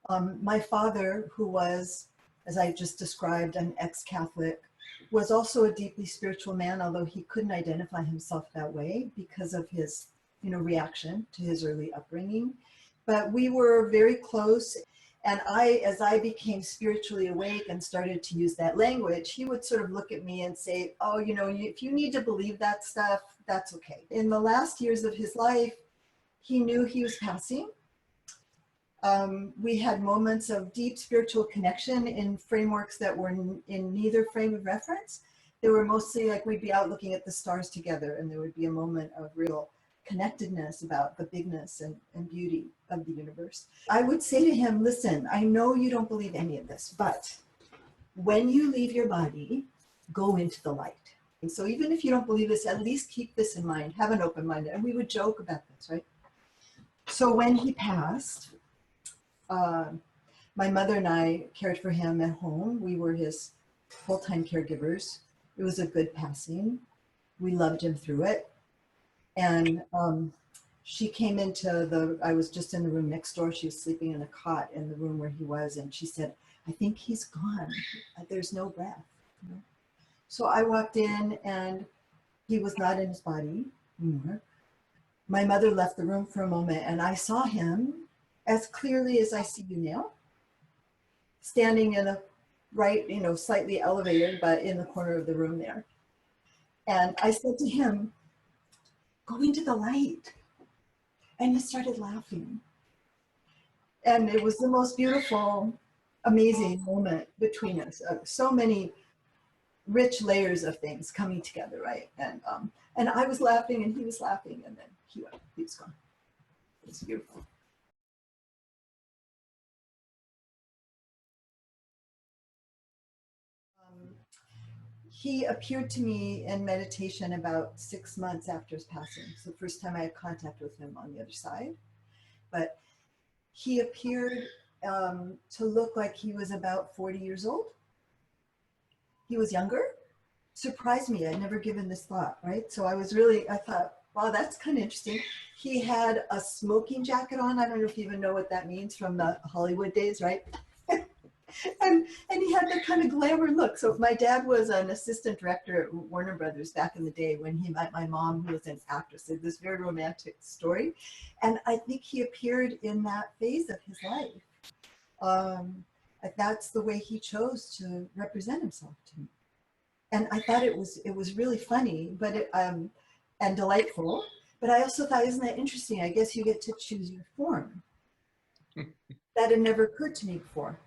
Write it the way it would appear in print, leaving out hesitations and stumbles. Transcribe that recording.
My father, who was, as I just described, an ex-Catholic, was also a deeply spiritual man, although he couldn't identify himself that way because of his, reaction to his early upbringing. But we were very close. And as I became spiritually awake and started to use that language, he would sort of look at me and say, oh, if you need to believe that stuff, that's okay. In the last years of his life, he knew he was passing. We had moments of deep spiritual connection in frameworks that were in neither frame of reference. They were mostly like we'd be out looking at the stars together, and there would be a moment of real connectedness about the bigness and beauty of the universe. I would say to him, listen, I know you don't believe any of this, but when you leave your body, go into the light. And so even if you don't believe this, at least keep this in mind, have an open mind. And we would joke about this, right? So when he passed, my mother and I cared for him at home. We were his full-time caregivers. It was a good passing. We loved him through it. And she came I was just in the room next door. She was sleeping in a cot in the room where he was. And she said, I think he's gone. There's no breath. So I walked in and he was not in his body anymore. My mother left the room for a moment and I saw him as clearly as I see you now, standing in a right, slightly elevated, but in the corner of the room there. And I said to him, go into the light. And he started laughing. And it was the most beautiful, amazing moment between us. So many rich layers of things coming together, right? And I was laughing and he was laughing, and then he was gone. It was beautiful. He appeared to me in meditation about 6 months after his passing. It's the first time I had contact with him on the other side. But he appeared to look like he was about 40 years old. He was younger. Surprised me. I'd never given this thought, right? So I thought, wow, that's kind of interesting. He had a smoking jacket on. I don't know if you even know what that means from the Hollywood days, right? And he had that kind of glamour look. So my dad was an assistant director at Warner Brothers back in the day when he met my mom, who was an actress. It's this very romantic story. And I think he appeared in that phase of his life. That's the way he chose to represent himself to me. And I thought it was really funny, but and delightful. But I also thought, isn't that interesting? I guess you get to choose your form. That had never occurred to me before.